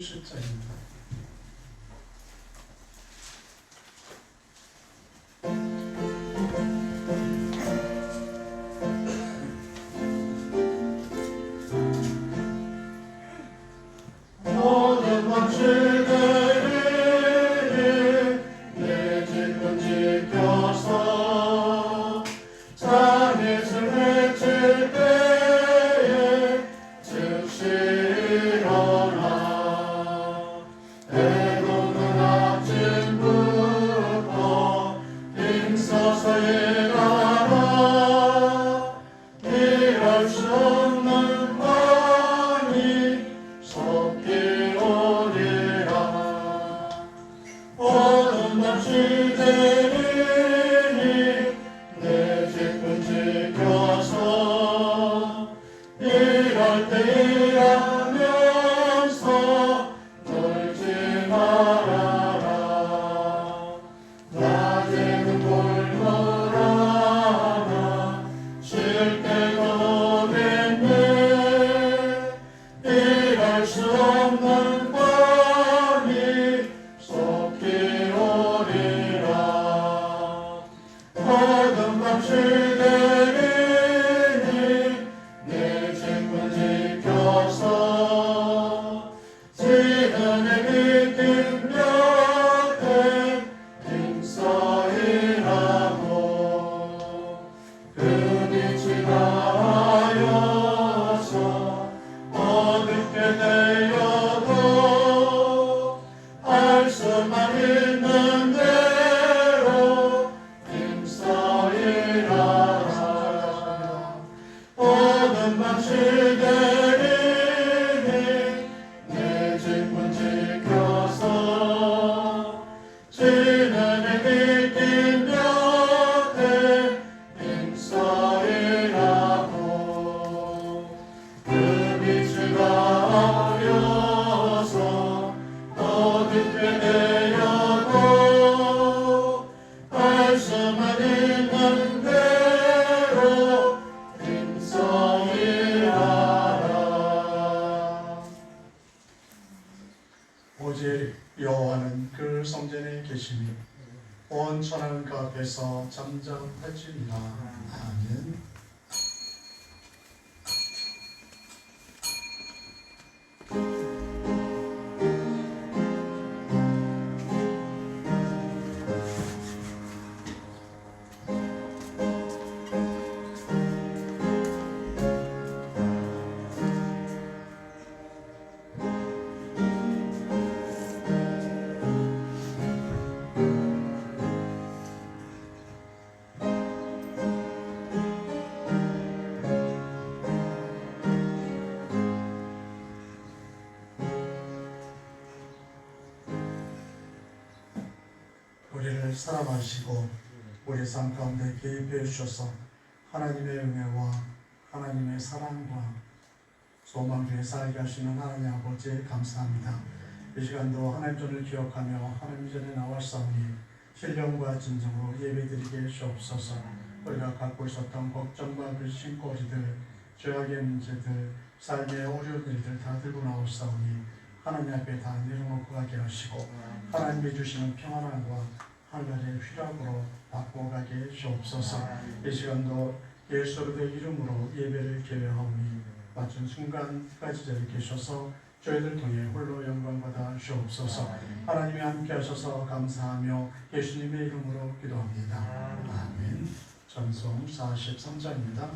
10장입니다. 모든 방식들이 내 집은 지켜서 잠에서 외칠 때에 즉시 일어나 해돋는 아침부터 힘써서 일하라 일할 수 없는 밤이 섞이 오리라 어둠 밤시대니 내 집은 지켜서 일할 때 일하면서 놀지 말아라 낮에는 골몰아나 쉴 때가 오겠네 일할 수 없는 밤이 섞이 오리라 어둠 밤시대니 내 집은 지켜서 지는 해 비친 곁에 힘써 일하고 그 빛이 가하여서 어둡게 되어도 할 수만 있는 대로 힘써 일하라 어둠 밤시대니 내 집은 지켜서 지는 해 비친 곁에 힘써 일하고 그 빛을 가하여서 어둡게 되어도 할 수만 있는 대로 힘써 일하라 오직 여호와는 그 성전에 계시니 온 천하는 그 앞에서 잠잠할지니라 아멘. 우리를 사랑하시고 우리 삶 가운데 개입해 주셔서 하나님의 은혜와 하나님의 사랑과 소망 위에 살게 하시는 하나님 아버지 감사합니다. 이 시간도 하나님 전을 기억하며 하나님 전에 나왔사오니 신령과 진정으로 예배드리게 주옵소서. 우리가 갖고 있었던 걱정과 근심거리들 죄악의 문제들 삶의 어려운 일들 다 들고 나왔사오니 하나님 앞에 다 내려놓고 가게 하시고 하나님이 주시는 평안함과 하늘의 휘락으로 바꾸어 가게 주옵소서. 이 시간도 예수 그리스도의 이름으로 예배를 계획하오니 맞춘 순간까지 저리 계셔서 저희들 통해 홀로 영광받아 주옵소서. 하나님이 함께 하셔서 감사하며 예수님의 이름으로 기도합니다. 아멘. 찬송 43장입니다.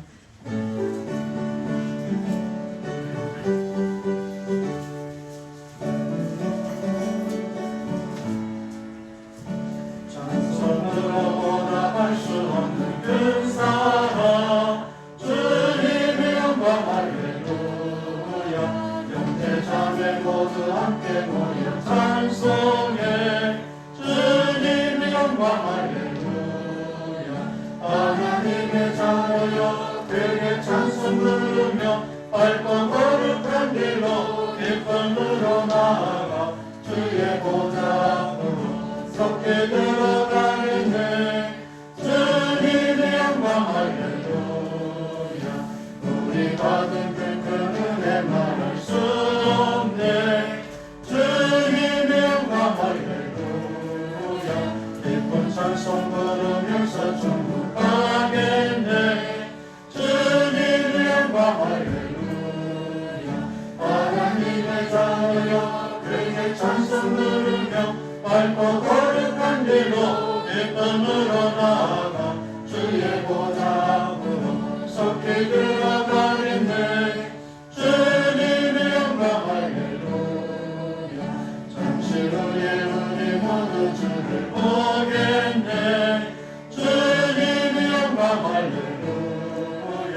하나님의 자녀여 그에게 찬송 부르며 밝고 거룩한 길로 기쁨으로 나아가 주의 보좌 앞으로 섭게 들어가겠네 주님의 영광 할렐루야 우리 받은 그 큰 은혜 말할 수 없네 주 자녀여 그에게 찬송 부르며 밝고 거룩한 길로 기쁨으로 나아가 주의 보좌 앞으로 속히 들어가겠네. 주님의 영광 할렐루야. 잠시 후에 우리 모두 주를 보겠네. 주님의 영광 할렐루야.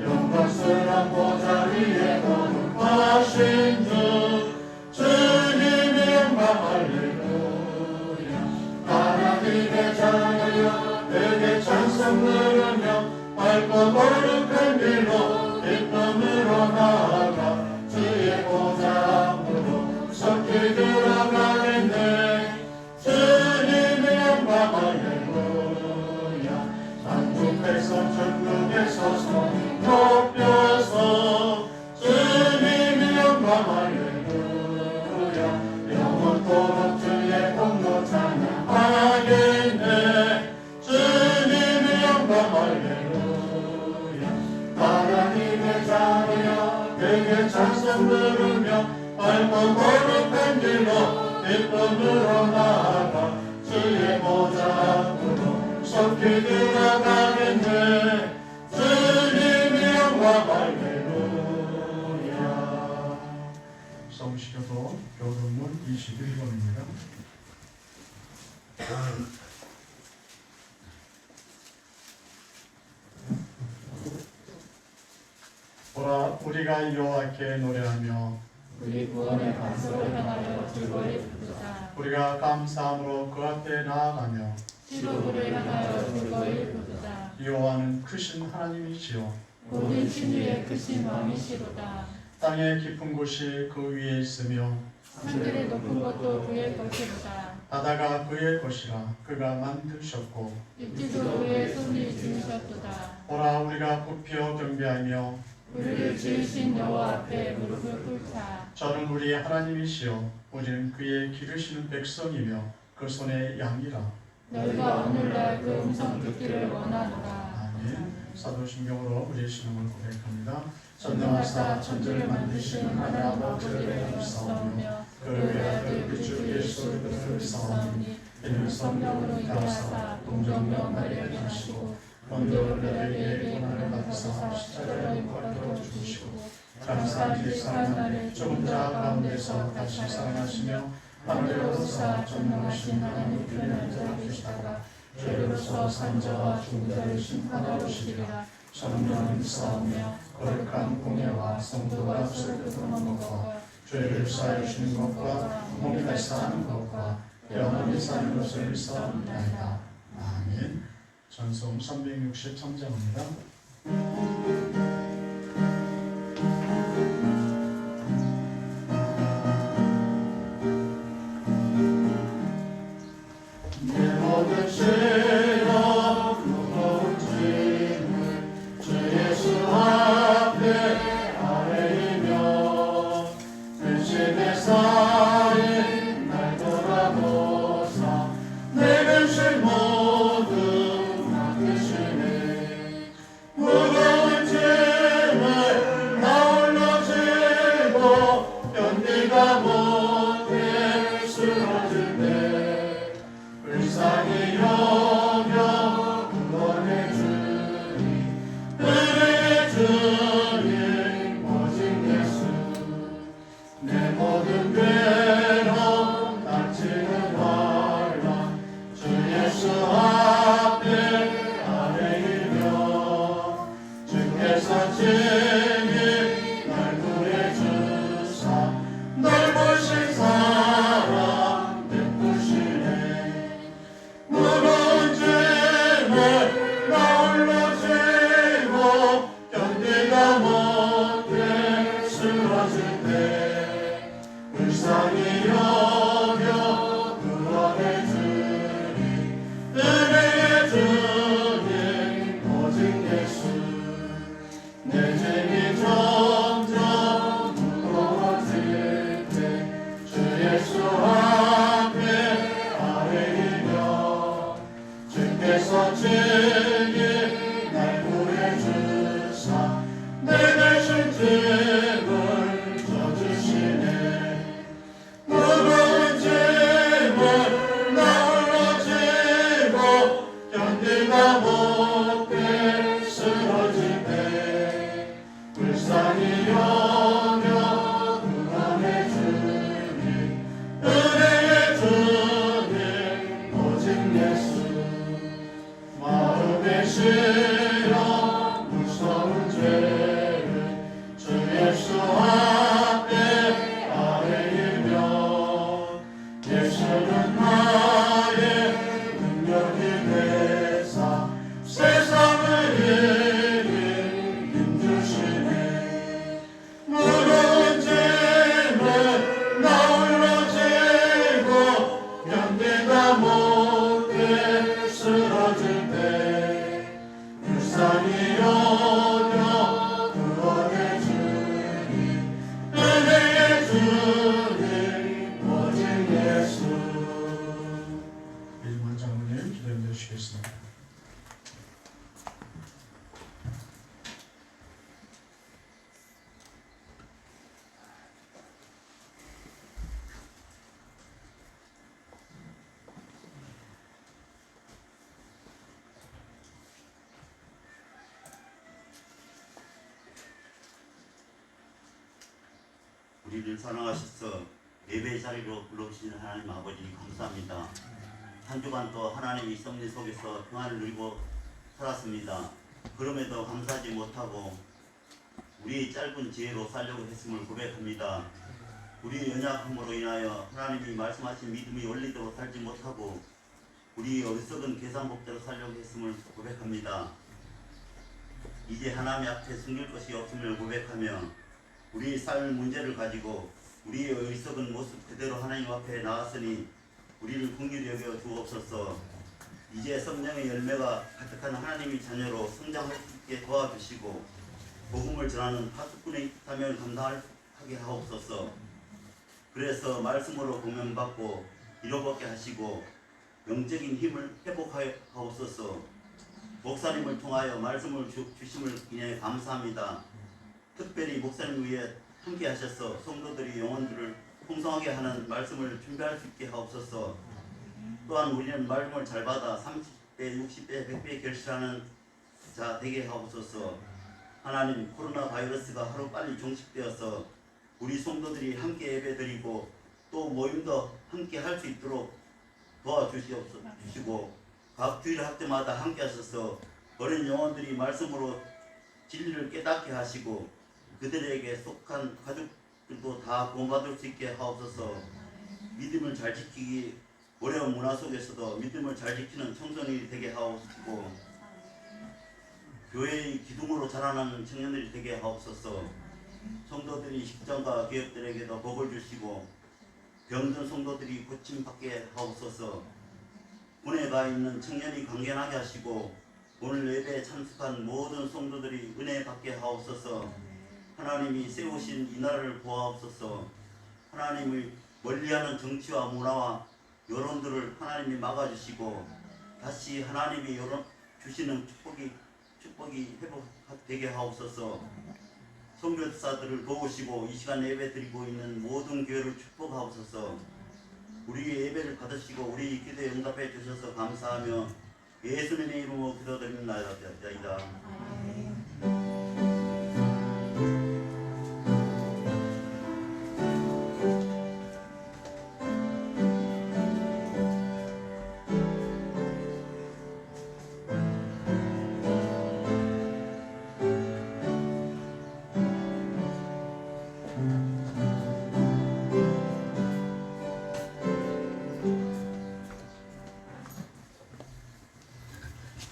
영광스러운 보좌 위에 거룩하신 주 주님의 영광 할렐루야. 하나님의 자녀여 그에게 찬송 부르며 밝고 거룩한 길로 기쁨으로 나아가 주의 보좌 앞으로 속히 들어가겠네. 주님의 영광 할렐루야. 만국 백성 천국에서 손 높여서 주님의 영광 할렐루야. 영원토록 주의 공로 찬양하겠네. 주님의 영광 할렐루야. 하나님의 자녀여 그에게 찬송 부르며 밝고 거룩한 길로 기쁨으로 나아가 주의 보좌 앞으로 속히 들어가겠네. 주님의 영광 할렐루야. 성시교도 교도문 21번입니다. 보라 우리가 여호와께 노래하며 우리 구원의 반석을 향하여 즐거이 부르자. 우리가 감사함으로 그 앞에 나아가며 시로를 향하여 즐거이 부르자. 여호와는 크신 하나님이시요 모든 신유의 크신 왕이시로다. 땅의 깊은 곳이 그 위에 있으며 산들의 높은 것도 그의 것이로다. 바다가 그의 것이라 그가 만드셨고 육지도 그의 손이 지으셨도다. 보라 우리가 굽혀 경배하며 우리를 지으신 여호와 앞에 무릎을 꿇자. 저는 우리의 하나님이시요 우리는 그의 기르시는 백성이며 그 손의 양이라. 너희가 오늘날 그 음성 듣기를 원하노라. 아멘. 사도신경으로 우리의 신앙을 고백합니다. 전능하사 천지를 만드신 하나님 아버지를 믿사오며 그의 아들 우리 주 예수 그리스도를 믿사오니 이는 성령으로 인하사 동정녀 마리아를 하시고 본디오 빌라도에게 고난을 받으사 십자가에 못 박혀 죽으시고 장사한 지 사흘 만에 죽은 자 가운데서 다시 살아나시며 하늘에 오르사 전능하신 하나님 편에 앉아 계시다가 죄로서 산 자와 죽은 자를 심판하러 오시리라. 성령을 믿사오며 거룩한 공예와 성도가 술을 끊는 것과 죄를 사하여 주시는 것과 몸이 다시 사는 것과 영원히 사는 것을 믿사옵나이다. 아멘. 전송 363장입니다. 내 모든 죄와 무거운 짐을 주 예수 앞에 아뢰이며 근심의 사이 날 돌아보사 내 근심 모두 맡기시네. 무거운 죄 우리를 사랑하셔서 예배 자리로 불러주신 하나님 아버지 감사합니다. 한 주간 또 하나님의 섭리 속에서 평안을 누리고 살았습니다. 그럼에도 감사하지 못하고 우리의 짧은 지혜로 살려고 했음을 고백합니다. 우리의 연약함으로 인하여 하나님이 말씀하신 믿음의 원리대로 살지 못하고 우리의 어리석은 계산법대로 살려고 했음을 고백합니다. 이제 하나님 앞에 숨길 것이 없음을 고백하며 우리의 삶의 문제를 가지고 우리의 어리석은 모습 그대로 하나님 앞에 나왔으니 우리를 긍휼히 여겨 주옵소서. 이제 성령의 열매가 가득한 하나님의 자녀로 성장할 수 있게 도와주시고 복음을 전하는 파수꾼의 사명을 감당하게 하옵소서. 그래서 말씀으로 공명받고 이로받게 하시고 영적인 힘을 회복하옵소서. 목사님을 통하여 말씀을 주심을 인해 감사합니다. 특별히 목사님 위에 함께 하셔서 성도들이 영혼들을 풍성하게 하는 말씀을 준비할 수 있게 하옵소서. 또한 우리는 말씀을 잘 받아 30배, 60배, 100배 결실하는 자 되게 하옵소서. 하나님, 코로나 바이러스가 하루빨리 종식되어서 우리 성도들이 함께 예배드리고 또 모임도 함께 할 수 있도록 도와주시고 각 주일 학교마다 함께 하셔서 어린 영혼들이 말씀으로 진리를 깨닫게 하시고 그들에게 속한 가족들도 다 구원받을 수 있게 하옵소서. 믿음을 잘 지키기 어려운 문화 속에서도 믿음을 잘 지키는 청소년이 되게 하옵시고 교회의 기둥으로 자라나는 청년들이 되게 하옵소서. 성도들이 식장과 기업들에게도 복을 주시고 병든 성도들이 고침받게 하옵소서. 군에 가 있는 청년이 강건하게 하시고 오늘 예배에 참석한 모든 성도들이 은혜 받게 하옵소서. 하나님이 세우신 이 나라를 보아옵소서. 하나님을 멀리하는 정치와 문화와 여론들을 하나님이 막아주시고 다시 하나님이 주시는 축복이 회복되게 하옵소서. 선교사들을 도우시고 이 시간 예배 드리고 있는 모든 교회를 축복하옵소서. 우리의 예배를 받으시고 우리 기도에 응답해 주셔서 감사하며 예수님의 이름으로 기도드립니다.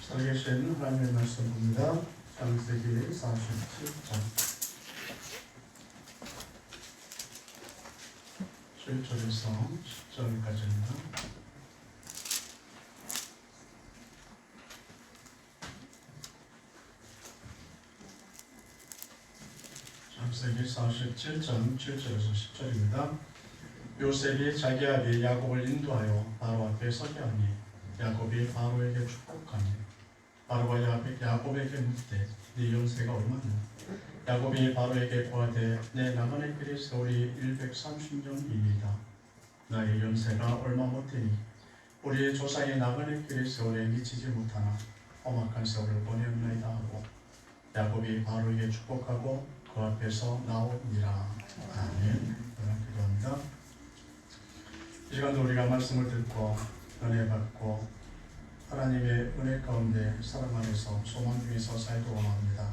살아계신 하나님의 말씀입니다. 창세기 47장 7절에서 10절까지입니다. 창세기 47장 7절에서 10절입니다. 요셉이 자기 아비 야곱을 인도하여 바로 앞에 서게 하니 야곱이 바로에게 축복하니 바로가 야곱에게 묻되 네 연세가 얼마냐? 야곱이 바로에게 고하되 내 나그네 길이 세월이 130년이니이다. 나의 연세가 얼마 못되니 우리의 조상의 나그네 길이 세월에 미치지 못하나 험악한 세월을 보내었나이다 하고 야곱이 바로에게 축복하고 그 앞에서 나오니라. 아멘. 기도합니다. 이 시간도 우리가 말씀을 듣고 은혜 받고 하나님의 은혜 가운데 사랑 안에서 소망 중에서 살도록 원합니다.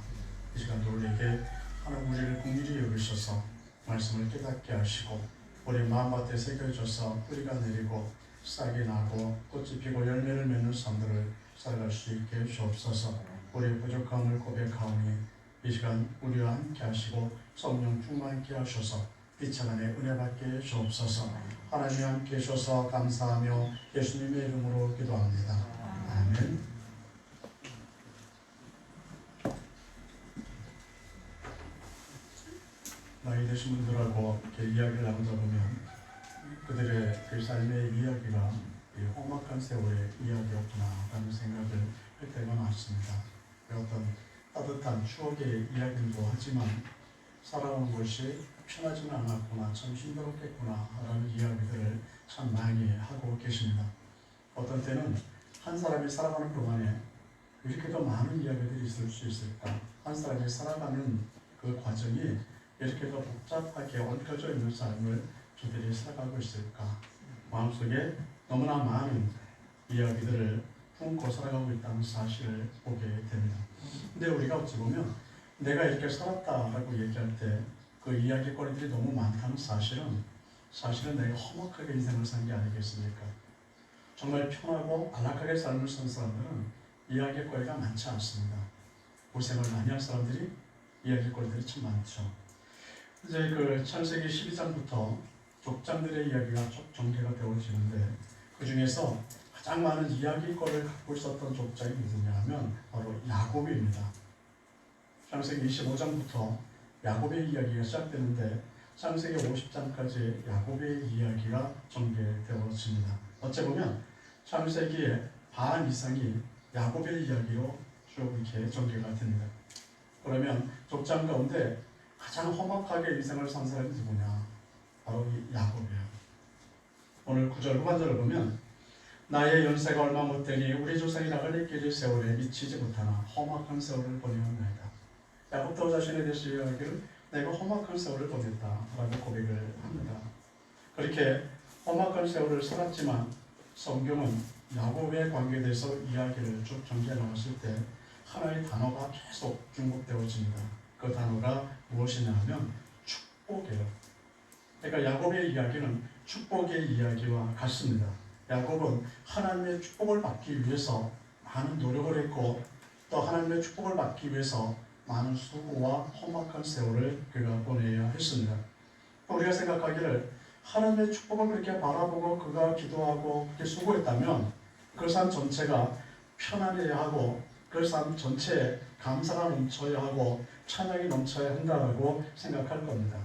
이 시간도 우리에게 하나님 우리를 긍휼히 여기셔서 말씀을 깨닫게 하시고 우리 마음밭에 새겨져서 뿌리가 내리고 싹이 나고 꽃이 피고 열매를 맺는 삶들을 살아갈 수 있게 주옵소서. 우리의 부족함을 고백하오니 이 시간 우리와 함께 하시고 성령 충만케 하셔서 비찬 안에 은혜 받게 주옵소서. 하나님 함께 하셔서 감사하며 예수님의 이름으로 기도합니다. 아멘. 나이 드신 분들하고 이렇게 이야기를 나누다 보면 그들의 그 삶의 이야기가 험악한 세월의 이야기였구나 라는 생각을 할 때가 많습니다. 어떤 따뜻한 추억의 이야기도 하지만 살아온 것이 편하지는 않았구나, 참 힘들었겠구나 라는 이야기들을 참 많이 하고 계십니다. 어떤 때는 한 사람이 살아가는 동안에 이렇게도 많은 이야기들이 있을 수 있을까? 한 사람이 살아가는 그 과정이 이렇게 더 복잡하게 얽혀져 있는 삶을 저들이 살아가고 있을까? 마음속에 너무나 많은 이야기들을 품고 살아가고 있다는 사실을 보게 됩니다. 근데 우리가 어찌 보면 내가 이렇게 살았다라고 얘기할 때 그 이야기거리들이 너무 많다는 사실은 내가 험악하게 인생을 산 게 아니겠습니까? 정말 편하고 안락하게 삶을 산 사람들은 이야기거리가 많지 않습니다. 고생을 많이 한 사람들이 이야기거리들이 참 많죠. 이제 그 창세기 12장부터 족장들의 이야기가 쭉 전개가 되어지는데 그 중에서 가장 많은 이야기거리를 갖고 있었던 족장이 누구냐 하면 바로 야곱입니다. 창세기 25장부터 야곱의 이야기가 시작되는데 창세기 50장까지 야곱의 이야기가 전개되어집니다. 어찌 보면 창세기의 반 이상이 야곱의 이야기로 쭉 이렇게 전개가 됩니다. 그러면 족장 가운데 가장 험악하게 인생을 산 사람이 누구냐? 바로 이 야곱이에요. 오늘 9절 후반절을 보면 나의 연세가 얼마 못되니 우리 조상이 나갈 길의 세월에 미치지 못하나 험악한 세월을 보내었나이다. 야곱도 자신에 대해서 이야기를 내가 험악한 세월을 보냈다라고 고백을 합니다. 그렇게 험악한 세월을 살았지만 성경은 야곱의 관계에 대해서 이야기를 쭉 전개해 나왔을 때 하나의 단어가 계속 중복되어집니다. 그 단어가 무엇이냐 하면 축복이에요. 그러니까 야곱의 이야기는 축복의 이야기와 같습니다. 야곱은 하나님의 축복을 받기 위해서 많은 노력을 했고 또 하나님의 축복을 받기 위해서 많은 수고와 험악한 세월을 그가 보내야 했습니다. 우리가 생각하기를 하나님의 축복을 그렇게 바라보고 그가 기도하고 그렇게 수고했다면 그 삶 전체가 편안해야 하고 그 삶 전체에 감사가 넘쳐야 하고 찬양이 넘쳐야 한다고 생각할 겁니다.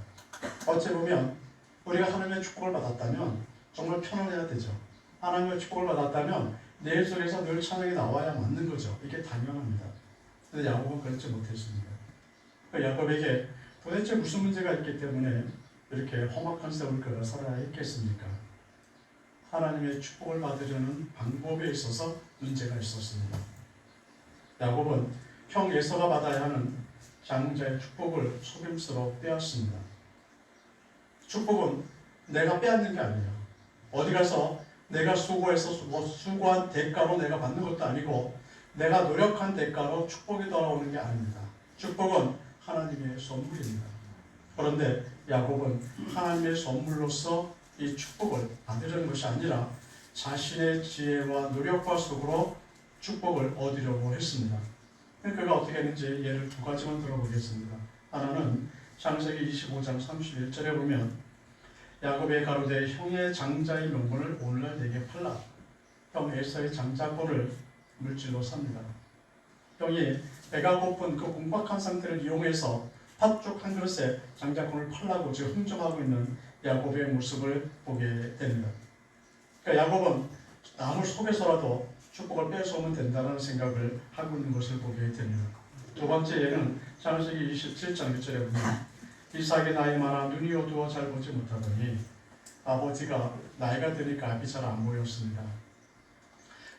어찌 보면 우리가 하나님의 축복을 받았다면 정말 편안해야 되죠. 하나님의 축복을 받았다면 내 일 속에서 늘 찬양이 나와야 맞는 거죠. 이게 당연합니다. 근데 야곱은 그렇지 못했습니다. 야곱에게 도대체 무슨 문제가 있기 때문에 이렇게 험악한 세월을 그가 살아야 했겠습니까? 하나님의 축복을 받으려는 방법에 있어서 문제가 있었습니다. 야곱은 형 에서가 받아야 하는 장자의 축복을 속임수로 빼앗습니다. 축복은 내가 빼앗는 게 아니에요. 어디 가서 내가 수고해서 수고한 대가로 내가 받는 것도 아니고 내가 노력한 대가로 축복이 돌아오는 게 아닙니다. 축복은 하나님의 선물입니다. 그런데 야곱은 하나님의 선물로서 이 축복을 받으려는 것이 아니라 자신의 지혜와 노력과 속으로 축복을 얻으려고 했습니다. 그가 어떻게 했는지 예를 두 가지만 들어보겠습니다. 하나는 창세기 25장 31절에 보면 야곱의 가로되 형의 장자의 명분을 오늘날 내게 팔라. 형 에서의 장자권을 물질로 삽니다. 형이 배가 고픈 그 궁박한 상태를 이용해서 팥죽 한 그릇에 장자권을 팔라고 지금 흥정하고 있는 야곱의 모습을 보게 됩니다. 그러니까 야곱은 남을 속여서라도 축복을 뺏어오면 된다는 생각을 하고 있는 것을 보게 됩니다. 두 번째 예는 창세기 27장 1절에 보면 이삭이 나이 많아 눈이 어두워 잘 보지 못하더니 아버지가 나이가 드니까 앞이 잘 안 보였습니다.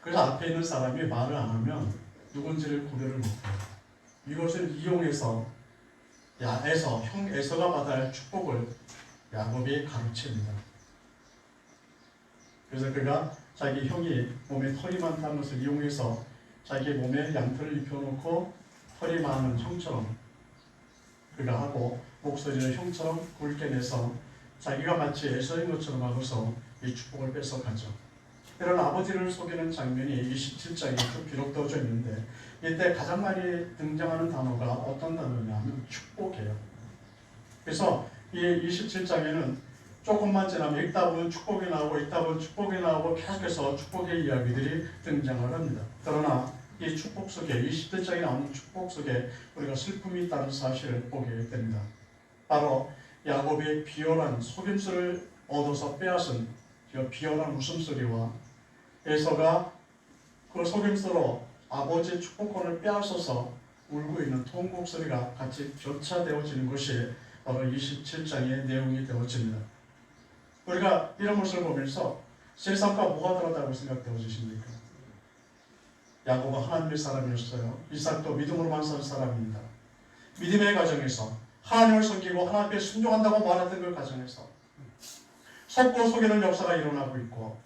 그래서 앞에 있는 사람이 말을 안 하면 누군지를 구별을 못해요. 이것을 이용해서 형 에서가 받아야 할 축복을 야곱이 가르칩니다. 그래서 그가 자기 형이 몸에 털이 많다는 것을 이용해서 자기 몸에 양털을 입혀놓고 털이 많은 형처럼 그가 하고 목소리를 형처럼 굵게 내서 자기가 마치 에서인 것처럼 하고서 이 축복을 뺏어가죠. 이런 아버지를 속이는 장면이 27장에 쭉 기록되어져 있는데 이때 가장 많이 등장하는 단어가 어떤 단어냐면 축복이에요. 그래서 이 27장에는 조금만 지나면 읽다 보면 축복이 나오고 읽다 보면 축복이 나오고 계속해서 축복의 이야기들이 등장을 합니다. 그러나 이 축복 속에 27장에 나오는 축복 속에 우리가 슬픔이 있다는 사실을 보게 됩니다. 바로 야곱의 비열한 속임수를 얻어서 빼앗은 비열한 웃음소리와 에서가 그 속임수로 아버지의 축복권을 빼앗아서 울고 있는 통곡 소리가 같이 교차되어지는 것이 바로 27장의 내용이 되어집니다. 우리가 이런 모습을 보면서 세상과 뭐가 다르다고 생각되어지십니까? 야곱은 하나님의 사람이었어요. 이삭도 믿음으로만 산 사람입니다. 믿음의 과정에서 하나님을 섬기고 하나님 앞에 순종한다고 말했던 그 과정에서 속고 속이는 역사가 일어나고 있고,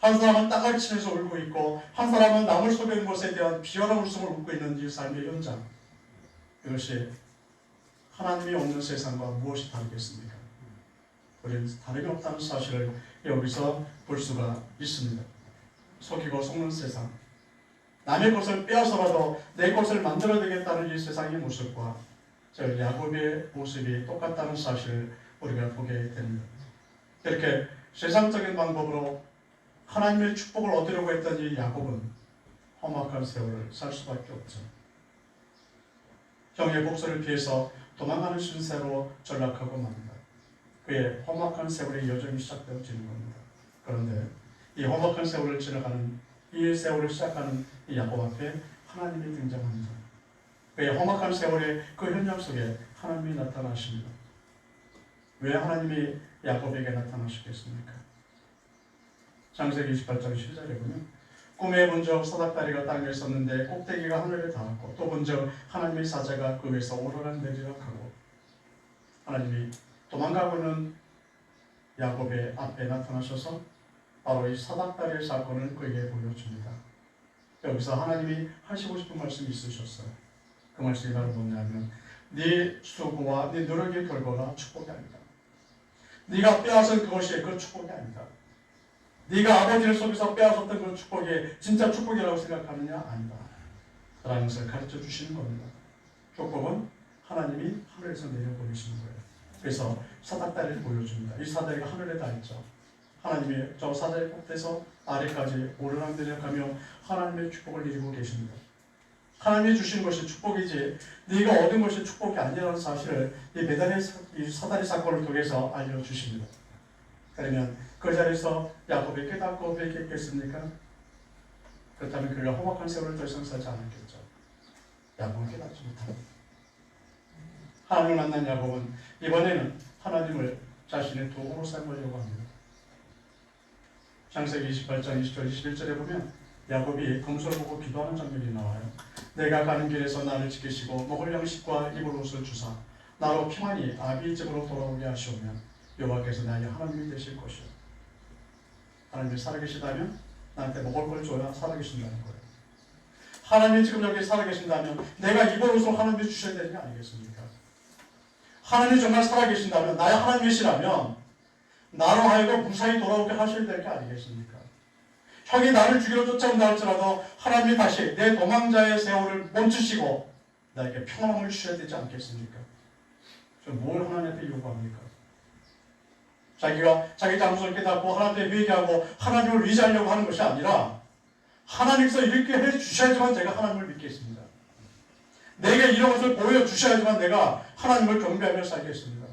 한 사람은 땅을 치면서 울고 있고, 한 사람은 남을 속이는 것에 대한 비열한 웃음을 웃고 있는 이 삶의 현장, 이것이 하나님이 없는 세상과 무엇이 다르겠습니까? 우리는 다름이 없다는 사실을 여기서 볼 수가 있습니다. 속이고 속는 세상, 남의 것을 빼앗아라도 내 것을 만들어내겠다는 이 세상의 모습과 저 야곱의 모습이 똑같다는 사실을 우리가 보게 됩니다. 이렇게 세상적인 방법으로 하나님의 축복을 얻으려고 했던 이 야곱은 험악한 세월을 살 수밖에 없죠. 형의 복수를 피해서 도망가는 신세로 전락하고 맙니다. 그의 험악한 세월의 여정이 시작되어지는 겁니다. 그런데 이 험악한 세월을 지나가는, 이 세월을 시작하는 이 야곱 앞에 하나님이 등장합니다. 그의 험악한 세월의 그 현장 속에 하나님이 나타나십니다. 왜 하나님이 야곱에게 나타나시겠습니까? 창세기 28장 10절에 보면 꿈에 본 적 사닥다리가 땅에 있었는데 꼭대기가 하늘에 닿았고, 또 본 적 하나님의 사자가 그 위에서 오르락 내리락 하고, 하나님이 도망가고 있는 야곱의 앞에 나타나셔서 바로 이 사닥다리의 사건을 그에게 보여줍니다. 여기서 하나님이 하시고 싶은 말씀이 있으셨어요. 그 말씀이 바로 뭐냐면, 네 수고와 네 노력의 결과가 축복이 아니다. 네가 빼앗은 그것이 그 축복이 아니다. 네가 아버지를 속에서 빼앗았던 그 축복이 진짜 축복이라고 생각하느냐? 아니다. 라는 것을 가르쳐 주시는 겁니다. 축복은 하나님이 하늘에서 내려보내시는 거예요. 그래서 사닥다리를 보여줍니다. 이 사다리가 하늘에 닿았죠. 하나님이 저 사다리 꼭대에서 아래까지 오르락내리락하며 하나님의 축복을 이루고 계십니다. 하나님이 주신 것이 축복이지 네가 얻은 것이 축복이 아니라는 사실을 이 배달의 사다리 사건을 통해서 알려주십니다. 그러면 그 자리에서 야곱이 깨닫고 회개했겠습니까? 그렇다면 그가 험악한 세월을 더 이상 살지 않았겠죠. 야곱은 깨닫지 못합니다. 하나님을 만난 야곱은 이번에는 하나님을 자신의 도구로 삼으려고 합니다. 창세기 28장 20절 21절에 보면 야곱이 금수를 보고 기도하는 장면이 나와요. 내가 가는 길에서 나를 지키시고 먹을 양식과 입을 옷을 주사 나로 평안히 아비 집으로 돌아오게 하시오면 여호와께서 나의 하나님이 되실 것이요. 하나님이 살아계시다면 나한테 먹을 걸 줘야 살아계신다는 거예요. 하나님이 지금 여기 살아계신다면 내가 입을 옷을 하나님이 주셔야 되는 게 아니겠습니까? 하나님이 정말 살아계신다면, 나의 하나님이시라면 나로 하여금 무사히 돌아오게 하셔야 될 게 아니겠습니까? 형이 나를 죽이러 쫓아온다 할지라도 하나님이 다시 내 도망자의 세월을 멈추시고 나에게 평안함을 주셔야 되지 않겠습니까? 뭘 하나님한테 요구합니까? 자기가 자기 잘못을 깨닫고 하나님께 회개하고 하나님을 의지하려고 하는 것이 아니라, 하나님께서 이렇게 해주셔야지만 제가 하나님을 믿겠습니다. 내게 이런 것을 보여주셔야지만 내가 하나님을 경배하며 살겠습니다.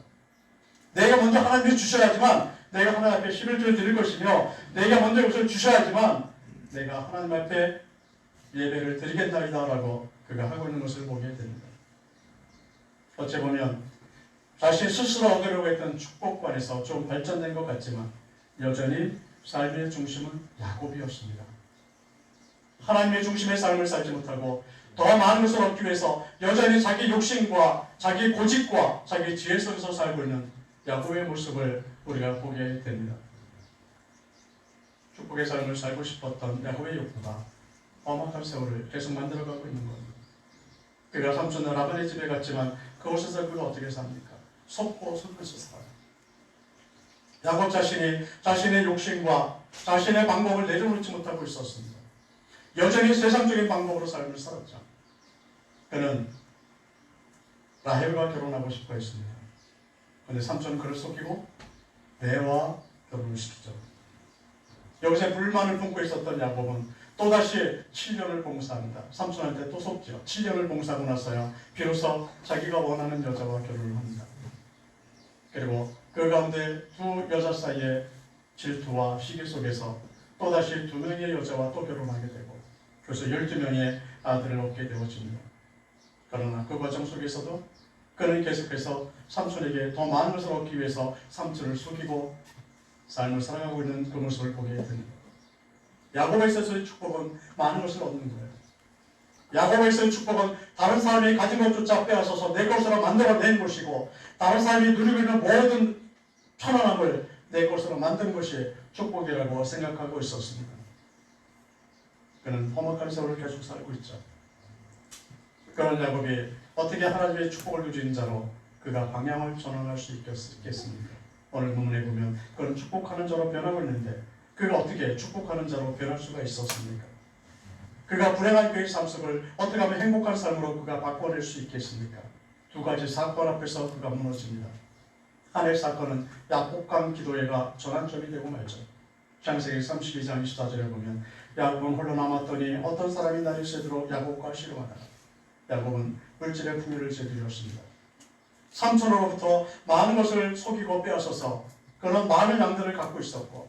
내가 먼저 하나님이 주셔야지만 내가 하나님 앞에 11조를 드릴 것이며, 내가 먼저 이것을 주셔야지만 내가 하나님 앞에 예배를 드리겠나이다 라고 그가 하고 있는 것을 보게 됩니다. 어찌 보면 자신 스스로 얻으려고 했던 축복관에서 좀 발전된 것 같지만 여전히 삶의 중심은 야곱이었습니다. 하나님의 중심의 삶을 살지 못하고 더 많은 것을 얻기 위해서 여전히 자기 욕심과 자기 고집과 자기 지혜 속에서 살고 있는 야곱의 모습을 우리가 보게 됩니다. 축복의 삶을 살고 싶었던 야곱의 욕구가 험악한 세월을 계속 만들어가고 있는 겁니다. 그가 삼촌 라반의 집에 갔지만 그곳에서 그가 어떻게 삽니까? 속고 속면서 살아요. 야곱 자신이 자신의 욕심과 자신의 방법을 내려놓지 못하고 있었습니다. 여전히 세상적인 방법으로 삶을 살았죠. 그는 라헬과 결혼하고 싶어 했습니다. 그런데 삼촌은 그를 속이고 레아와 결혼을 시키죠. 여기서 불만을 품고 있었던 야곱은 또다시 7년을 봉사합니다. 삼촌한테 또 속죠. 7년을 봉사하고 나서야 비로소 자기가 원하는 여자와 결혼을 합니다. 그리고 그 가운데 두 여자 사이의 질투와 시기 속에서 또다시 2명의 여자와 또 결혼하게 되고 그래서 12명의 아들을 얻게 되어집니다. 그러나 그 과정 속에서도 그는 계속해서 삼촌에게 더 많은 것을 얻기 위해서 삼촌을 속이고 삶을 살아가고 있는 그 모습을 보게 됩니다. 야곱에 있어서의 축복은 많은 것을 얻는 거예요. 야곱에서의 축복은 다른 사람이 가진 것조차 빼앗아서 내 것으로 만들어낸 것이고 다른 사람이 누리고 있는 모든 편안함을 내 것으로 만든 것이 축복이라고 생각하고 있었습니다. 그는 험악한 세월을 계속 살고 있죠. 그런 야곱이 어떻게 하나님의 축복을 누리는 자로 그가 방향을 전환할 수 있겠습니까? 오늘 본문에 보면 그는 축복하는 자로 변하고 있는데 그가 어떻게 축복하는 자로 변할 수가 있었습니까? 그가 불행한 그의 삶 속을 어떻게 하면 행복한 삶으로 그가 바꿔낼 수 있겠습니까? 두 가지 사건 앞에서 그가 무너집니다. 하나의 사건은 야복강 기도회가 전환점이 되고 말죠. 창세기 32장 24절에 보면 야곱은 홀로 남았더니 어떤 사람이 날이 새도록 야곱과 씨름하다가 야곱은 물질의 풍요를 제들였습니다. 삼촌으로부터 많은 것을 속이고 빼앗아서 그는 많은 양들을 갖고 있었고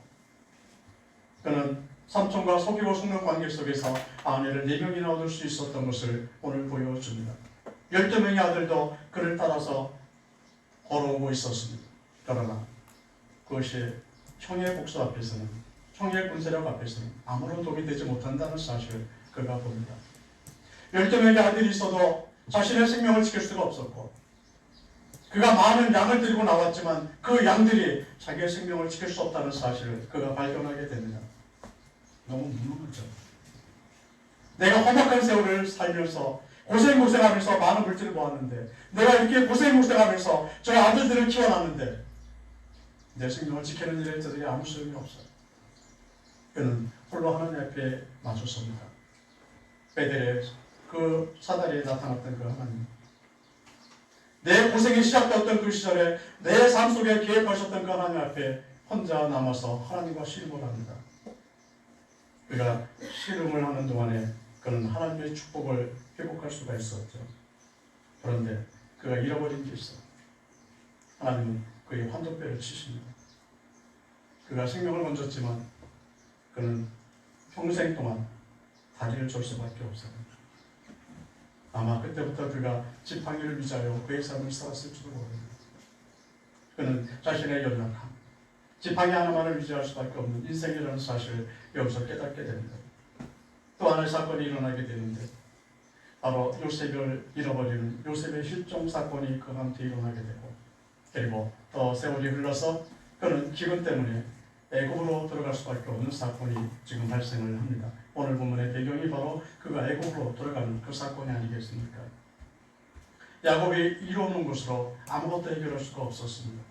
그는 삼촌과 속이고 속는 관계 속에서 아내를 4명이나 얻을 수 있었던 것을 오늘 보여줍니다. 12명의 아들도 그를 따라서 걸어오고 있었습니다. 그러나 그것이 형의 복수 앞에서는 형의 군세력 앞에서는 아무런 도움이 되지 못한다는 사실을 그가 봅니다. 12명의 아들이 있어도 자신의 생명을 지킬 수가 없었고 그가 많은 양을 들고 나왔지만 그 양들이 자기의 생명을 지킬 수 없다는 사실을 그가 발견하게 됩니다. 너무 무능하죠. 내가 험악한 세월을 살면서 고생하면서 많은 물질을 모았는데 내가 이렇게 고생하면서 저 아들들을 키워놨는데 내 생명을 지키는 일에 저들이 아무 소용이 없어요. 그는 홀로 하나님 앞에 맞섰습니다. 베델의 그 사다리에 나타났던 그 하나님, 내 고생이 시작되었던 그 시절에 내 삶 속에 개입하셨던 그 하나님 앞에 혼자 남아서 하나님과 씨름을 합니다. 그가 씨름을 하는 동안에 그는 하나님의 축복을 회복할 수가 있었죠. 그런데 그가 잃어버린 게 있어요. 하나님은 그의 환도뼈를 치십니다. 그가 생명을 건졌지만 그는 평생 동안 다리를 절 수밖에 없어요. 아마 그때부터 그가 지팡이를 위자하여 그의 삶을 살았을지도 모릅니다. 그는 자신의 연약함, 지팡이 하나만을 위지할 수밖에 없는 인생이라는 사실을 여기서 깨닫게 됩니다. 또 하나의 사건이 일어나게 되는데 바로 요셉을 잃어버리는 요셉의 실종 사건이 그한테 일어나게 되고 그리고 또 세월이 흘러서 그는 기근 때문에 애굽으로 들어갈 수밖에 없는 사건이 지금 발생을 합니다. 오늘 본문의 배경이 바로 그가 애굽으로 들어가는 그 사건이 아니겠습니까? 야곱이 이뤄놓은 것으로 아무것도 해결할 수가 없었습니다.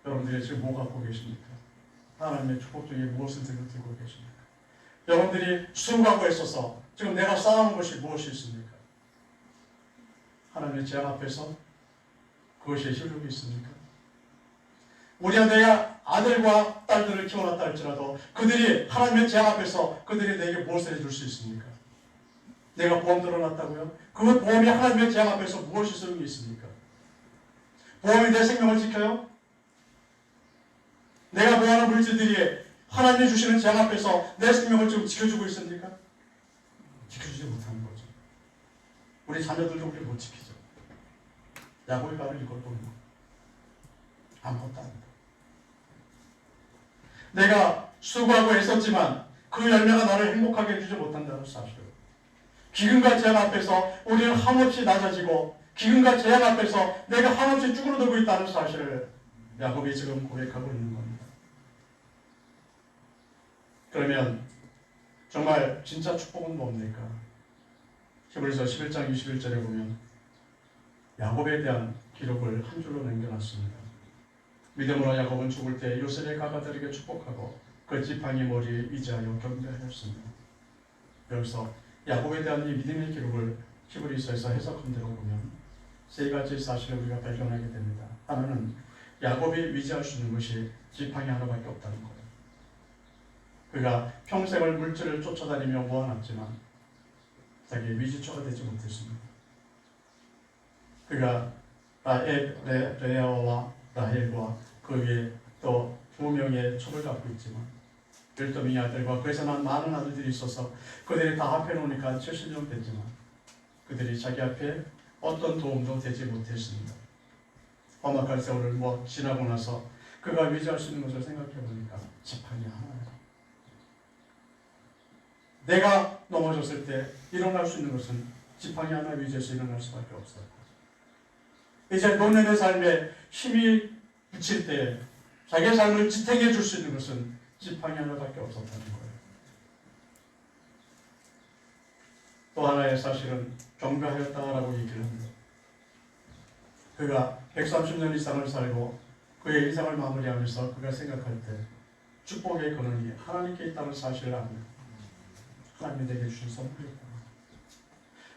여러분들이 지금 뭐 갖고 계십니까? 하나님의 축복 중에 무엇을 들고 계십니까? 여러분들이 수고하고 있어서 지금 내가 쌓아놓은 것이 무엇이 있습니까? 하나님의 제한 앞에서 그것이 효력이 있습니까? 우리가 내가 아들과 딸들을 키워놨다 할지라도 그들이 하나님의 제한 앞에서 그들이 내게 무엇을 해줄 수 있습니까? 내가 보험 들어놨다고요? 그 보험이 하나님의 제한 앞에서 무엇이 소용이 있습니까? 보험이 내 생명을 지켜요? 내가 보호하는 물질들이 하나님이 주시는 제한 앞에서 내 생명을 지금 지켜주고 있습니까? 지켜주지 못하는 거죠. 우리 자녀들도 우리 못 지키죠. 야곱이 바로 이걸 보는 거. 아무것도 아니다. 내가 수고하고 애썼지만 그 열매가 나를 행복하게 해주지 못한다는 사실. 기근과 재앙 앞에서 우리는 한없이 낮아지고 기근과 재앙 앞에서 내가 한없이 쭈그러들고 있다는 사실을 야곱이 지금 고백하고 있는 겁니다. 그러면 정말 진짜 축복은 뭡니까? 히브리서 11장 21절에 보면 야곱에 대한 기록을 한 줄로 남겨놨습니다. 믿음으로 야곱은 죽을 때 요셉의 가가들에게 축복하고 그 지팡이 머리에 의지하여 경배하였습니다. 여기서 야곱에 대한 이 믿음의 기록을 히브리서에서 해석한 대로 보면 세 가지 사실을 우리가 발견하게 됩니다. 하나는 야곱이 의지할 수 있는 것이 지팡이 하나밖에 없다는 거예요. 그가 평생을 물질을 쫓아다니며 모아놨지만 자기의 위지처가 되지 못했습니다. 그가 레아와 라헬과 그 위에 또 2명의 첩을 갖고 있지만 12명의 아들과 그에서 난 많은 아들들이 있어서 그들이 다 합해 놓으니까 70년 됐지만 그들이 자기 앞에 어떤 도움도 되지 못했습니다. 험악한 세월을 지나고 나서 그가 위지할 수 있는 것을 생각해 보니까 지팡이 하나예요. 내가 넘어졌을 때 일어날 수 있는 것은 지팡이 하나 위에서 일어날 수밖에 없어요. 이제 노년의 삶에 힘이 붙일 때 자기의 삶을 지탱해 줄 수 있는 것은 지팡이 하나밖에 없었다는 거예요. 또 하나의 사실은 경배하였다라고 얘기를 합니다. 그가 130년 이상을 살고 그의 인생을 마무리하면서 그가 생각할 때 축복의 근원이 하나님께 있다는 사실을 압니다. 하나님이 내게 주신 선물이구나.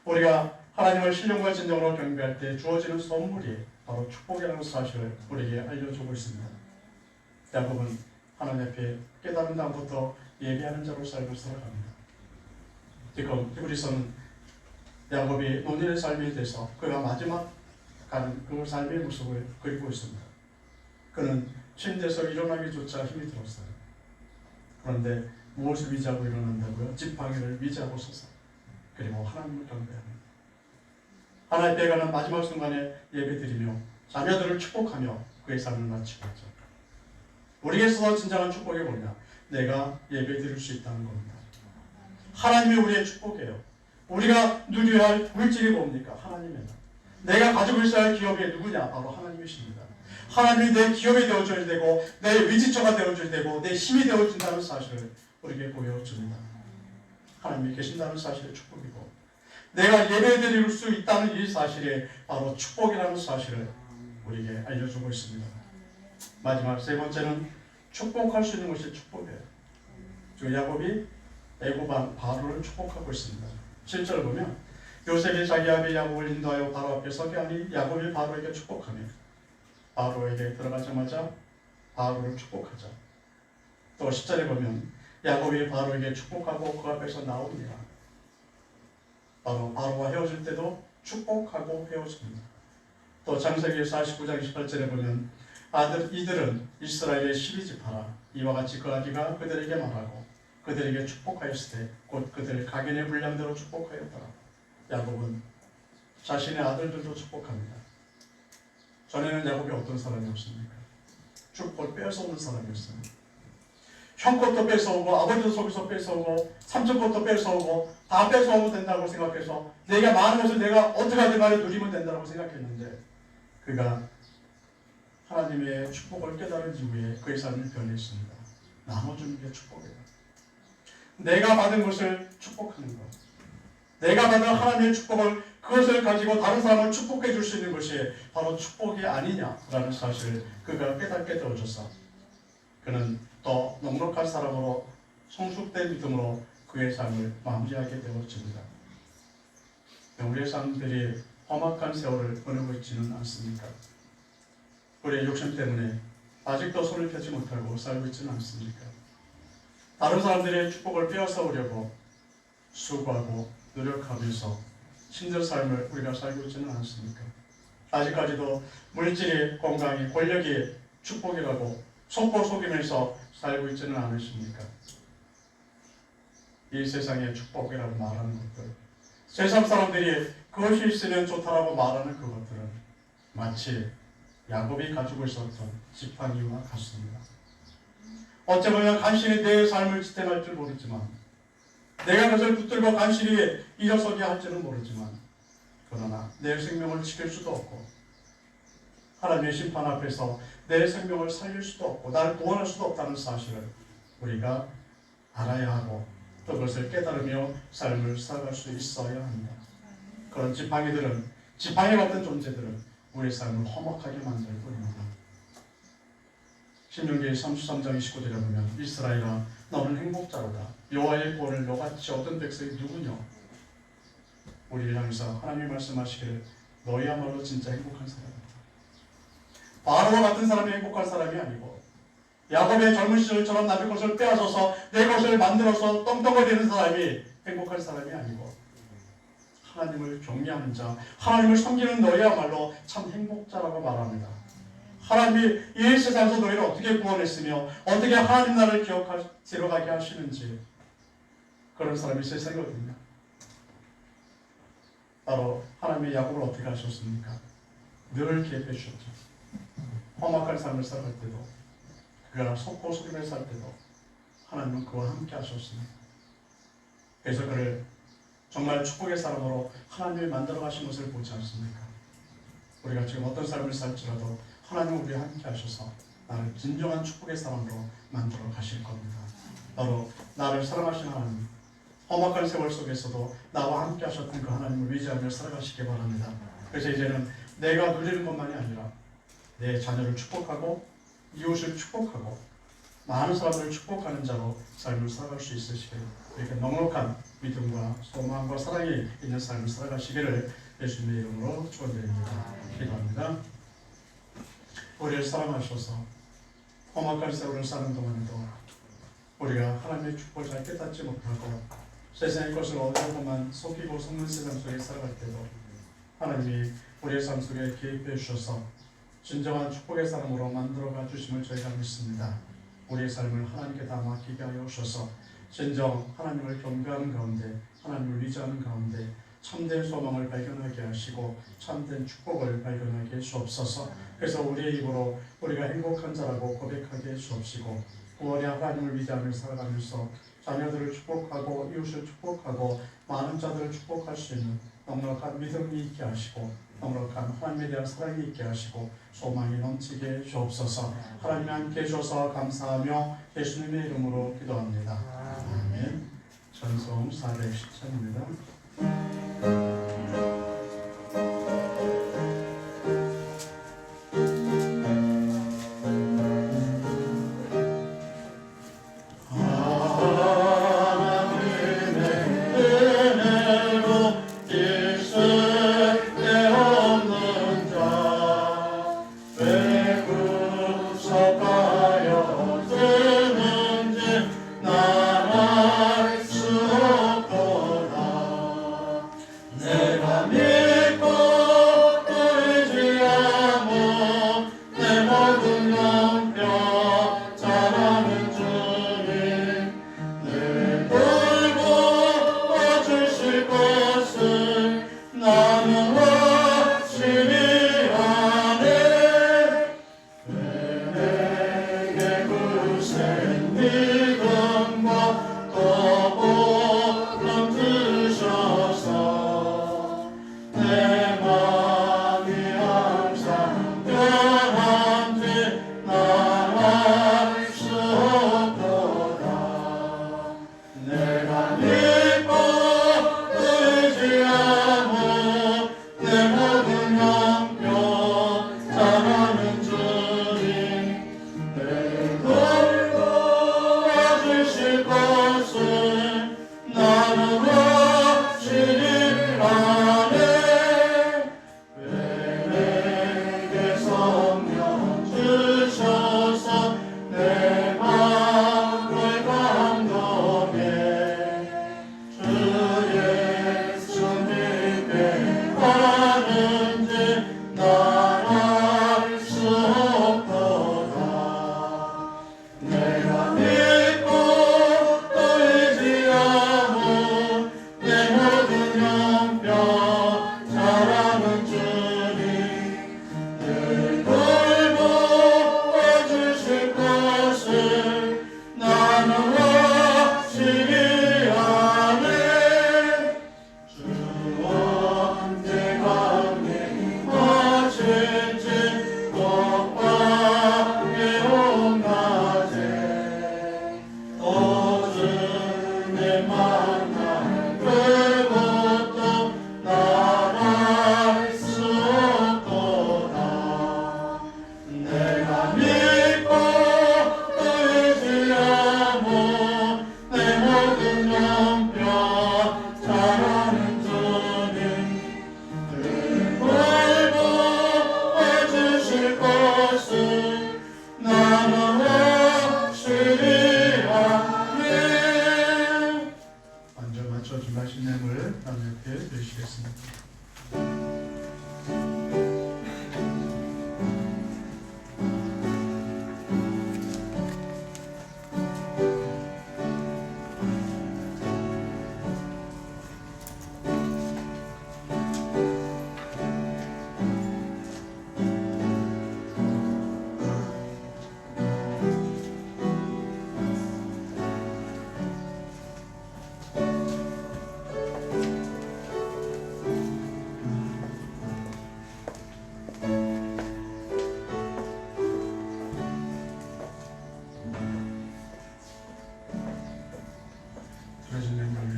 우리가 하나님을 신령과 진정으로 경배할 때 주어지는 선물이 바로 축복이라는 사실을 우리에게 알려주고 있습니다. 야곱은 하나님 앞에 깨달은 다음부터 예배하는 자로 삶을 살아갑니다. 지금 히브리서는 야곱이 노년의 삶에 대해서 그가 마지막 가는 그 삶의 모습을 그리고 있습니다. 그는 침대에서 일어나기조차 힘이 들었어요. 그런데 무엇을 위지하고 일어난다고요? 지팡이를 위지하고 서서 그리고 하나님을 경배합니다. 하나님 앞에 가는 마지막 순간에 예배드리며 자녀들을 축복하며 그의 삶을 마치고 있죠. 우리에게 있어서 진정한 축복이 뭐냐? 내가 예배드릴 수 있다는 겁니다. 하나님이 우리의 축복이에요. 우리가 누려야 할 물질이 뭡니까? 하나님입니다. 내가 가지고 있어야 할 기업이 누구냐? 바로 하나님이십니다. 하나님이 내 기업이 되어줘야 되고 내 위지처가 되어줘야 되고 내 힘이 되어준다는 사실을 우리에게 보여줍니다. 하나님이 계신다는 사실의 축복이고 내가 예배드릴 수 있다는 이 사실이 바로 축복이라는 사실을 우리에게 알려주고 있습니다. 마지막 세 번째는 축복할 수 있는 것이 축복이에요. 지금 야곱이 애굽 왕 바로를 축복하고 있습니다. 7절 보면 요셉이 자기 아비 야곱을 인도하여 바로 앞에 서게 하니 야곱이 바로에게 축복하며 바로에게 들어가자마자 바로를 축복하자. 또 10절에 보면 야곱이 바로에게 축복하고 그 앞에서 나옵니다. 바로와 헤어질 때도 축복하고 헤어집니다. 또 창세기 49장 28절에 보면 이들은 이스라엘의 12지파라 이와 같이 그 아비가 그들에게 말하고 그들에게 축복하였을 때 곧 그들의 각인의 분량대로 축복하였더라. 야곱은 자신의 아들들도 축복합니다. 전에는 야곱이 어떤 사람이었습니까? 축복을 빼앗아오는 사람이었어요. 형 것도 뺏어오고 아버지도 속에서 뺏어오고 삼촌 것도 뺏어오고 다 뺏어오면 된다고 생각해서 내가 많은 것을 내가 어떻게 하든 간에 누리면 된다고 생각했는데 그가 하나님의 축복을 깨달은 이후에 그의 삶을 변했습니다. 나눠주는 게 축복이에요. 내가 받은 것을 축복하는 것. 내가 받은 하나님의 축복을 그것을 가지고 다른 사람을 축복해 줄 수 있는 것이 바로 축복이 아니냐라는 사실을 그가 깨닫게 되어져서 그는 더 넉넉한 사람으로 성숙된 믿음으로 그의 삶을 마무리하게 되어집니다. 우리의 삶들이 험악한 세월을 보내고 있지는 않습니까? 우리의 욕심 때문에 아직도 손을 펴지 못하고 살고 있지는 않습니까? 다른 사람들의 축복을 빼앗아 오려고 수고하고 노력하면서 힘든 삶을 우리가 살고 있지는 않습니까? 아직까지도 물질이, 건강이, 권력이 축복이라고 속고 속이면서 살고 있지는 않으십니까? 이 세상의 축복이라고 말하는 것들, 세상 사람들이 그것이 있으면 좋다라고 말하는 그것들은 마치 야곱이 가지고 있었던 지팡이와 같습니다. 어찌 보면 간신히 내 삶을 지탱할 줄 모르지만 내가 그것을 붙들고 간신히 일어서게 할지는 모르지만 그러나 내 생명을 지킬 수도 없고 하나님의 심판 앞에서 내 생명을 살릴 수도 없고 나를 구원할 수도 없다는 사실을 우리가 알아야 하고 또 그것을 깨달으며 삶을 살아갈 수 있어야 합니다. 그런 지팡이들은 지팡이 같은 존재들은 우리의 삶을 험악하게 만들 뿐입니다. 신명기 33장 29절에 보면 이스라엘아 너는 행복자로다. 여호와의 구원을 너같이 얻은 백성이 누구냐? 우리를 향해서 하나님이 말씀하시기를 너희야말로 진짜 행복한 사람이다. 바로와 같은 사람이 행복한 사람이 아니고 야곱의 젊은 시절처럼 남의 것을 빼앗아서 내 것을 만들어서 떵떵거리는 사람이 행복한 사람이 아니고 하나님을 경외하는 자, 하나님을 섬기는 너희야말로 참 행복자라고 말합니다. 하나님이 이 세상에서 너희를 어떻게 구원했으며 어떻게 하나님 나라를 들어가게 하시는지 그런 사람이 세상이거든요. 바로 하나님의 야곱을 어떻게 하셨습니까? 늘 기회해 주셨죠. 험악한 삶을 살아갈 때도 그가 속고 속임을 살 때도 하나님은 그와 함께 하셨습니다. 그래서 그를 정말 축복의 사람으로 하나님이 만들어 가신 것을 보지 않습니까? 우리가 지금 어떤 삶을 살지라도 하나님 우리와 함께 하셔서 나를 진정한 축복의 사람으로 만들어 가실 겁니다. 바로 나를 사랑하신 하나님, 험악한 세월 속에서도 나와 함께 하셨던 그 하나님을 의지하며 살아가시기 바랍니다. 그래서 이제는 내가 누리는 것만이 아니라 내 자녀를 축복하고 이웃을 축복하고 많은 사람들을 축복하는 자로 삶을 살아갈 수 있으시길, 이렇게 넉넉한 믿음과 소망과 사랑이 있는 삶을 살아가시기를 예수님의 이름으로 축원드립니다. 기도합니다. 우리를 사랑하셔서 험악한 세월을 사는 동안에도 우리가 하나님의 축복을 잘 깨닫지 못하고 세상의 것을 얻으려고만 속이고 속는 세상 속에 살아갈 때도 하나님이 우리의 삶 속에 개입해 주셔서 진정한 축복의 사람으로 만들어가 주심을 저희가 믿습니다. 우리의 삶을 하나님께 다 맡기게 하여 주셔서 진정 하나님을 경배하는 가운데, 하나님을 의지하는 가운데 참된 소망을 발견하게 하시고 참된 축복을 발견하게 주옵소서. 그래서 우리의 입으로 우리가 행복한 자라고 고백하게 해주옵시고, 9월에 하나님을 위대하며 살아가면서 자녀들을 축복하고 이웃을 축복하고 많은 자들을 축복할 수 있는 넉넉한 믿음이 있게 하시고, 넉넉한 하나님에 대한 사랑이 있게 하시고 소망이 넘치게 해주옵소서. 하나님 함께 해주셔서 감사하며 예수님의 이름으로 기도합니다. 아멘. 찬송 410찬입니다.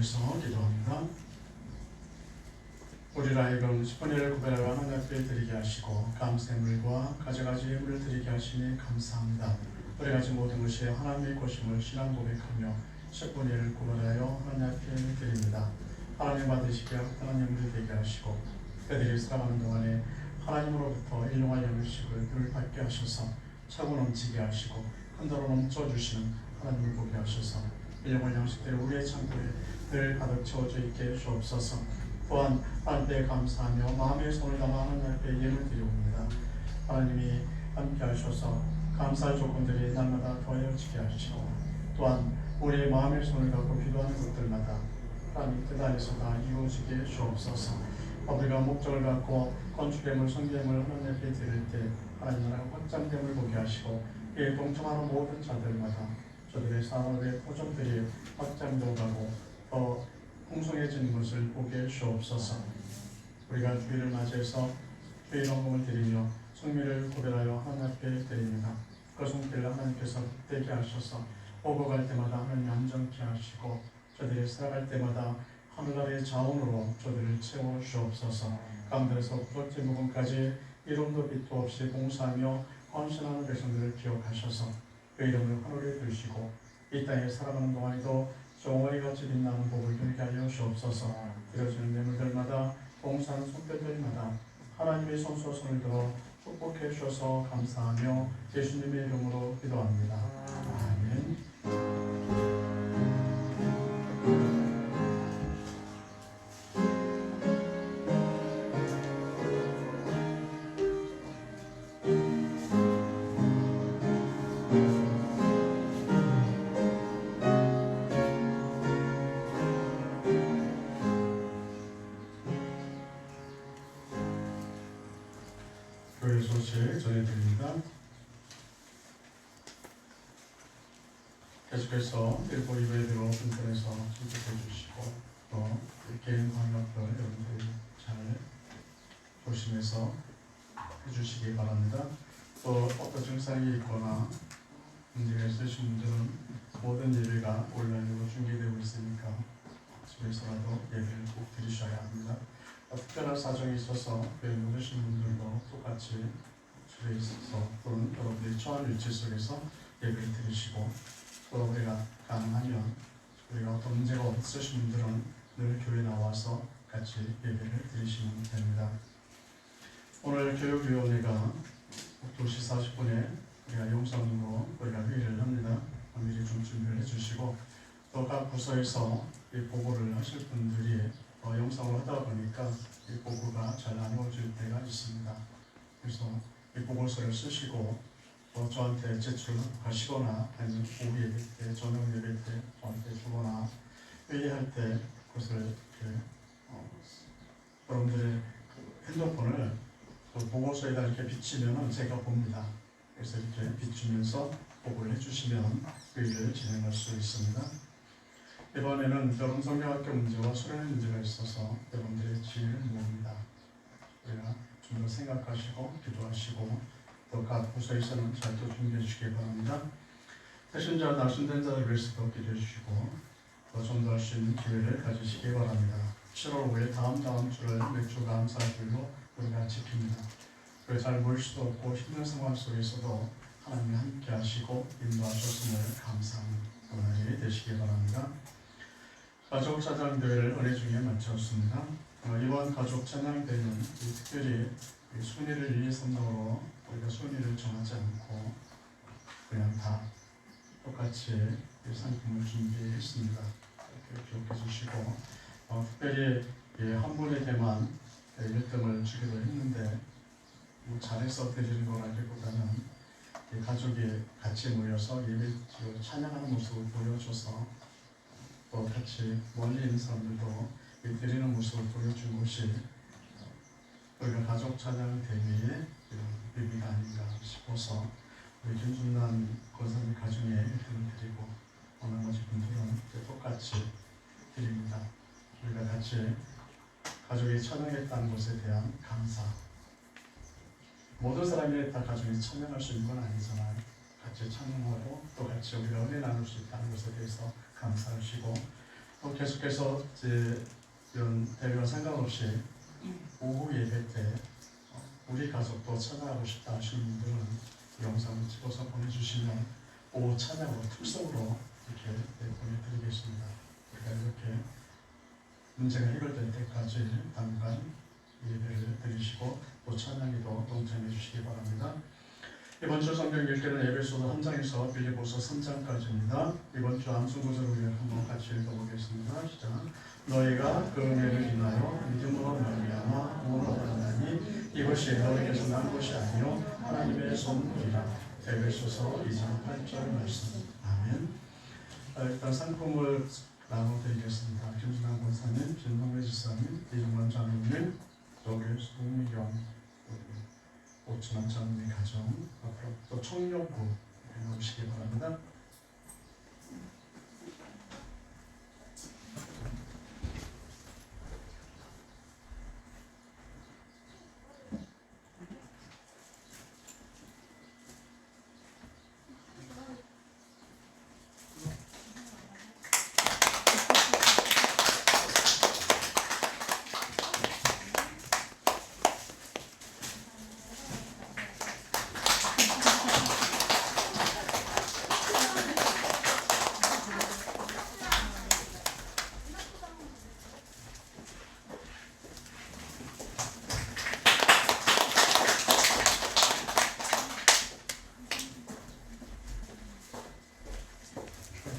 계속해서 기도합니다. 우리를 하여금 10분의 1을 구별하여 하나님 앞에 드리게 하시고 감사의 물과 가져가지 예물을 드리게 하시니 감사합니다. 우리 가진 모든 것이 하나님의 것임을 신앙 고백하며 10분의 1을 구별하여 하나님 앞에 드립니다. 하나님 받으시기에 합당한 예물이 되게 하시고 그들이 살아가는 동안에 하나님으로부터 일용할 양식을 늘 받게 하셔서 차고 넘치게 하시고 한도로 넘쳐주시는 하나님을 보게 하셔서 일용할 양식들이 우리의 창고에 늘 가득 채워져 있게 주옵소서. 또한 하나님께 감사하며 마음의 손을 담아 하나님 앞에 예물 드리옵니다. 하나님이 함께 하셔서 감사할 조건들이 날마다 더해지게 하시고 또한 우리의 마음의 손을 갖고 기도하는 것들마다 하나님 뜻 안에서 다 이루어지게 주옵소서. 우리가 목적을 갖고 건축예물, 성경을 하나님 앞에 드릴 때 하나님 나라가 확장됨을 보게 하시고 이에 동참하는 모든 자들마다 저들의 산업의 포점들이 확장되어 가고 더 풍성해지는 것을 보게 주옵소서. 우리가 주일을 맞이해서 주일 헌금을 드리며 성미를 구별하여 하나님 앞에 드립니다. 그 손길을 하나님께서 되게 하셔서 오고 갈 때마다 하나님 안정케 하시고 저들이 살아갈 때마다 하늘나라의 자원으로 저들을 채워 주옵소서. 가운데서 부족지 부분까지 이름도 빛도 없이 봉사하며 헌신하는 백성들을 기억하셔서 그 이름을 하늘에 두시고 이 땅에 살아가는 동안에도 종아리 같이 빛나는 복을 누리게 하여 주옵소서. 드려지는 예물들마다 봉사하는 손길들마다 하나님의 손수손을 들어 축복해 주셔서 감사하며 예수님의 이름으로 기도합니다. 아멘. 교회 소식 전해드립니다. 계속해서 일부 예배대로 인터넷에서 참석해 주시고 또 개인 방역들 여러분들이 잘 조심해서 해주시기 바랍니다. 또 어떤 증상이 있거나 문제가 있으신 분들은 모든 예배가 온라인으로 중계되고 있으니까 집에서라도 예배를 꼭 드리셔야 합니다. 특별한 사정이 있어서 교회 못 오신 분들도 똑같이 집에 있어서 또는 여러분들이 처한 위치 속에서 예배를 드리시고 또 우리가 가능하면 우리가 어떤 문제가 없으신 분들은 늘 교회 나와서 같이 예배를 드리시면 됩니다. 오늘 교육위원회가 2시 40분에 우리가 영상으로 우리가 회의를 합니다. 미리 좀 준비를 해주시고 또 각 부서에서 이 보고를 하실 분들이 영상을 하다 보니까 이 보고가 잘 안 이루어질 때가 있습니다. 그래서 이 보고서를 쓰시고 또 저한테 제출하시거나 아니면 오후 예배 때, 저녁 예배 때 저한테 주거나 회의할 때 그것을 이렇게 여러분들의 핸드폰을 그 보고서에다 이렇게 비치면 제가 봅니다. 그래서 이렇게 비추면서 보고를 해주시면 회의를 진행할 수 있습니다. 이번에는 여름 성경학교 문제와 수련의 문제가 있어서 여러분들의 지혜를 모읍니다. 우리가 좀 더 생각하시고 기도하시고 또 각 부서에서는 잘 또 준비해 주시기 바랍니다. 태신자, 낙순된 자를 위해서도 기도해 주시고 더 전도할 수 있는 기회를 가지시기 바랍니다. 7월 5일 다음 주를 맥주 감사주일로 우리가 지킵니다. 그리고 잘 모일 수도 없고 힘든 상황 속에서도 하나님이 함께 하시고 인도하셨음을 감사하는 오늘이 되시기 바랍니다. 가족 찬양대회를 은혜 중에 마쳤습니다. 이번 가족 찬양대회는 특별히 순위를 1, 2, 3등으로 우리가 순위를 정하지 않고 그냥 다 똑같이 상품을 준비했습니다. 이렇게 기억해 주시고 특별히 한 분에게만 1등을 주기도 했는데 잘해서 드리는 거라기보다는 가족이 같이 모여서 예배 찬양하는 모습을 보여줘서 또 같이 멀리 있는 사람들도 드리는 모습을 보여준 것이 우리가 가족 찬양 대회의 의미가 아닌가 싶어서 우리 김준남 권사님 가정에 1등을 드리고 나머지 분들은 똑같이 드립니다. 우리가 같이 가족이 찬양했다는 것에 대한 감사. 모든 사람이 다 가족이 찬양할 수 있는 건 아니잖아요. 같이 찬양하고 또 같이 우리가 은혜 나눌 수 있다는 것에 대해서 감사하시고 계속해서 이런 대회와 상관없이 오후 예배 때 우리 가족도 찬양하고 싶다 하시는 분들은 영상을 찍어서 보내주시면 오후 찬양으로 특성으로 이렇게 보내드리겠습니다. 그러니까 이렇게 문제가 해결될 때까지 당분간 예배를 드리시고 또 찬양에도 동참해 주시기 바랍니다. 이번 주 성경 읽기는 에베소서 3장에서 빌립보서 3장까지입니다. 이번 주 암송 구절을 한번 같이 읽어보겠습니다. 시작. 너희가 그 은혜를 인하여 믿음으로 말미암아 구원을 얻었나니 이것이 너희에게서 난 것이 아니요 하나님의 선물이라. 에베소서 2장 8절 말씀. 아멘. 일단 상품을 나눠드리겠습니다. 김준환 권사님, 진동래 지사님, 이종만 장로님, 조교 송미경, 오춘환 장로님 가정, 앞으로 또 청년부 나오시기 바랍니다.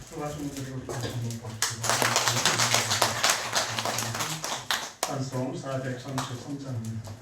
수고하신 분들이 우리 다시 한번 박수로 찬송 433장입니다.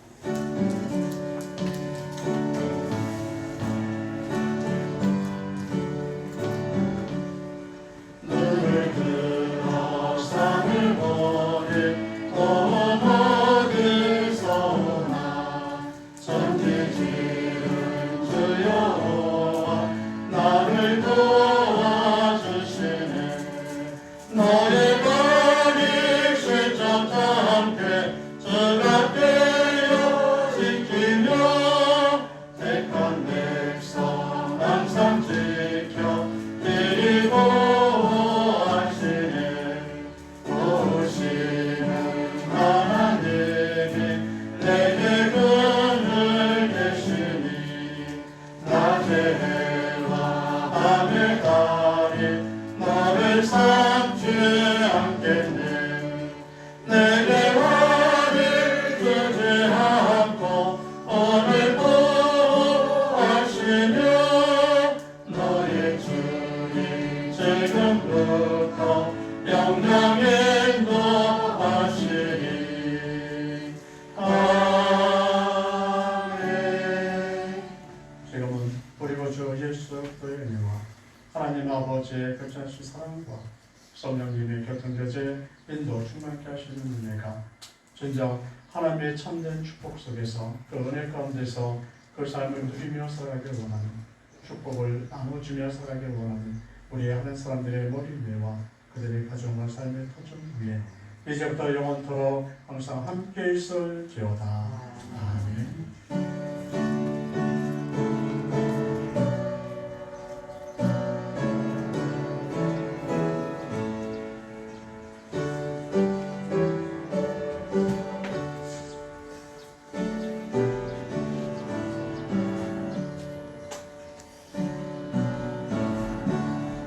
하나님 아버지의 극찬하신 사랑과 성령님의 교통교제 인도 충만케 하시는 은혜가 진정 하나님의 참된 축복 속에서 그 은혜 가운데서 그 삶을 누리며 살아가길 원하는 축복을 나눠주며 살아가길 원하는 우리의 하는 사람들의 머리 위와 그들의 가정과 삶의 터전 위에 이제부터 영원토록 항상 함께 있을지어다.